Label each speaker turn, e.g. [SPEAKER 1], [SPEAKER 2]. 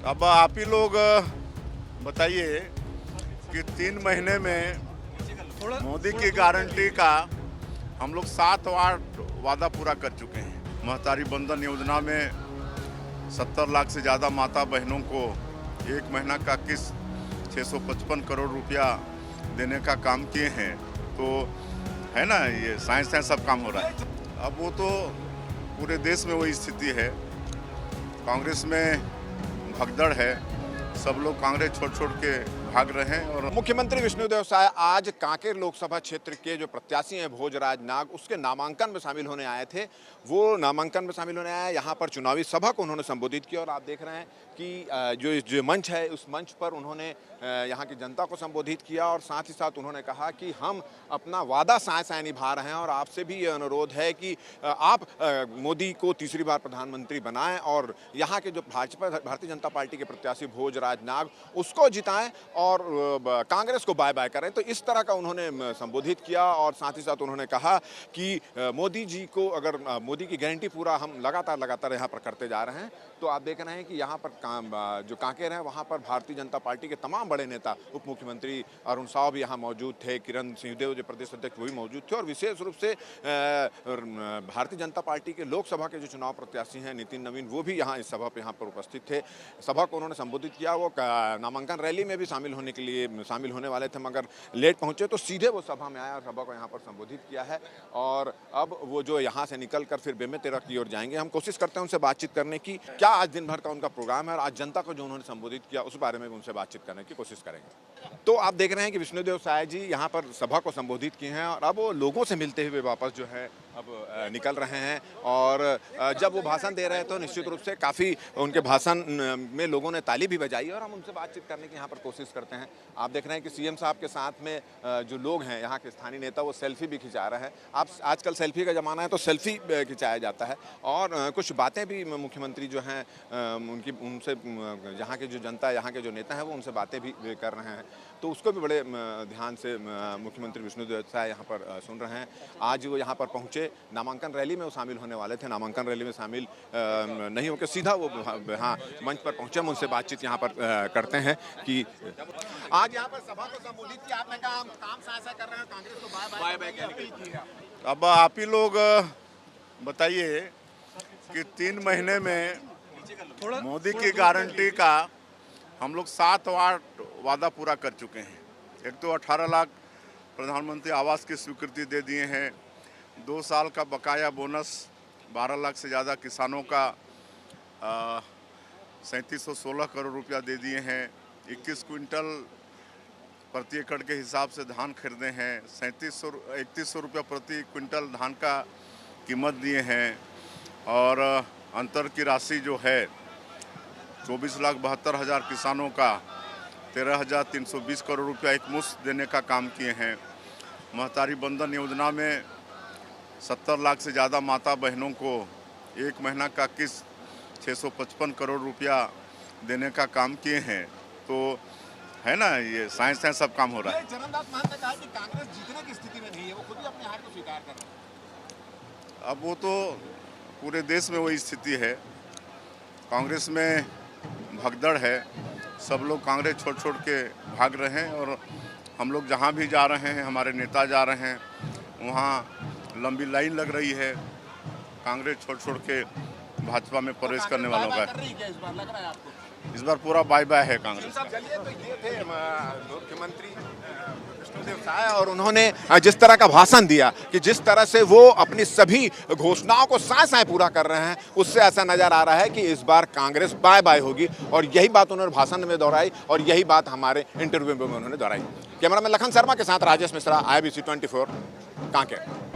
[SPEAKER 1] अब आप ही लोग बताइए कि 3 महीने में मोदी की गारंटी का हम लोग 7 वादा पूरा कर चुके हैं। महतारी बंधन योजना में 70 लाख से ज़्यादा माता बहनों को 1 महीना का किस्त 655 करोड़ रुपया देने का काम किए हैं। तो है ना, ये साइंस सब काम हो रहा है। अब वो तो पूरे देश में वही स्थिति है। कांग्रेस में भगदड़ है, सब लोग कांग्रेस छोड़ के भाग रहे हैं। और
[SPEAKER 2] मुख्यमंत्री विष्णुदेव साय आज कांकेर लोकसभा क्षेत्र के जो प्रत्याशी हैं भोजराज नाग, उसके नामांकन में शामिल होने आए थे। वो नामांकन में शामिल होने आए, यहाँ पर चुनावी सभा को उन्होंने संबोधित किया। और आप देख रहे हैं कि जो मंच है, उस मंच पर उन्होंने यहाँ की जनता को संबोधित किया। और साथ ही साथ उन्होंने कहा कि हम अपना वादा साय साय निभा रहे हैं और आपसे भी ये अनुरोध है कि आप मोदी को तीसरी बार प्रधानमंत्री बनाएं और यहाँ के जो भारतीय जनता पार्टी के प्रत्याशी भोजराज नाग, उसको जिताएं और कांग्रेस को बाय बाय करें। तो इस तरह का उन्होंने संबोधित किया। और साथ ही साथ उन्होंने कहा कि मोदी जी को, अगर मोदी की गारंटी पूरा हम लगातार यहाँ पर करते जा रहे हैं। तो आप देख रहे हैं कि यहाँ पर जो कांकेर है, वहाँ पर भारतीय जनता पार्टी के तमाम बड़े नेता, उप मुख्यमंत्री अरुण साव भी यहाँ मौजूद थे, किरण सिंहदेव जो प्रदेश अध्यक्ष वो भी मौजूद थे। और विशेष रूप से भारतीय जनता पार्टी के लोकसभा के जो चुनाव प्रत्याशी हैं नितिन नवीन, वो भी यहाँ इस सभा पर यहाँ पर उपस्थित थे। सभा को उन्होंने संबोधित किया। वो नामांकन रैली में भी शामिल होने वाले थे, मगर लेट पहुंचे, तो सीधे वो सभा में आया और सभा को यहाँ पर संबोधित किया है। और अब वो जो यहाँ से निकलकर फिर बेमेतरा की ओर जाएंगे। हम कोशिश करते हैं उनसे बातचीत करने की, क्या आज दिन भर का उनका प्रोग्राम है और आज जनता को जो उन्होंने संबोधित किया उस बारे में उनसे बातचीत करने की कोशिश करेंगे। तो आप देख रहे हैं कि विष्णुदेव साय जी यहाँ पर सभा को संबोधित किए हैं और अब वो लोगों से मिलते हुए वापस जो है अब निकल रहे हैं। और जब वो भाषण दे रहे हैं तो निश्चित रूप से काफ़ी उनके भाषण में लोगों ने ताली भी बजाई। और हम उनसे बातचीत करने की यहाँ पर कोशिश करते हैं। आप देख रहे हैं कि सीएम साहब के साथ में जो लोग हैं, यहाँ के स्थानीय नेता, वो सेल्फी भी खिंचा रहे हैं। आप आजकल सेल्फी का ज़माना है, तो सेल्फी खिंचाया जाता है। और कुछ बातें भी मुख्यमंत्री जो हैं उनसे यहाँ के जो जनता, यहाँ के जो नेता हैं, वो उनसे बातें भी कर रहे हैं। तो उसको भी बड़े ध्यान से मुख्यमंत्री विष्णुदेव साय यहाँ पर सुन रहे हैं। आज वो यहाँ पर पहुँचे, नामांकन रैली में वो शामिल होने वाले थे। नामांकन रैली में शामिल नहीं होकर सीधा वो हाँ मंच पर पहुँचे। हम उनसे बातचीत यहाँ पर करते हैं कि आज यहाँ पर सभा को संबोधित किया। आपने कहा हम काम साझा कर रहे हैं, कांग्रेस को बाय बाय किया।
[SPEAKER 1] अब आप ही लोग बताइए कि 3 महीने में मोदी की गारंटी का हम लोग 7 वादा पूरा कर चुके हैं। एक तो 18 लाख प्रधानमंत्री आवास की स्वीकृति दे दिए हैं। 2 साल का बकाया बोनस 12 लाख से ज़्यादा किसानों का 3716 करोड़ रुपया दे दिए हैं। 21 क्विंटल प्रति एकड़ के हिसाब से धान खरीदे हैं। 3100 रुपया प्रति क्विंटल धान का कीमत दिए हैं। और अंतर की राशि जो है 24,72,000 किसानों का 13,320 करोड़ रुपया एक मुश्त देने का काम किए हैं। महतारी बंधन योजना में 70 लाख से ज़्यादा माता बहनों को 1 महीना का किस्त 655 करोड़ रुपया देने का काम किए हैं। तो है ना, ये साइंस सब काम हो रहा है।
[SPEAKER 2] चरणदास महंत ने कहा कि कांग्रेस जीतने की स्थिति में नहीं है, वो खुद ही अपनी हार को स्वीकार कर रहे हैं।
[SPEAKER 1] अब वो तो पूरे देश में वही स्थिति है। कांग्रेस में भगदड़ है, सब लोग कांग्रेस छोड़ के भाग रहे हैं। और हम लोग जहाँ भी जा रहे हैं, हमारे नेता जा रहे हैं, वहाँ लंबी लाइन लग रही है कांग्रेस छोड़ के भाजपा में प्रवेश करने वालों का। इस बार पूरा बाय बाय है कांग्रेस।
[SPEAKER 2] चलिए, तो ये थे मुख्यमंत्री विष्णुदेव साय और उन्होंने जिस तरह का भाषण दिया कि जिस तरह से वो अपनी सभी घोषणाओं को साय साय पूरा कर रहे हैं, उससे ऐसा नजर आ रहा है कि इस बार कांग्रेस बाय बाय होगी। और यही बात उन्होंने भाषण में दोहराई और यही बात हमारे इंटरव्यू में उन्होंने दोहराई। कैमरामैन लखन शर्मा के साथ राजेश मिश्रा, IBC 24 कांकेर।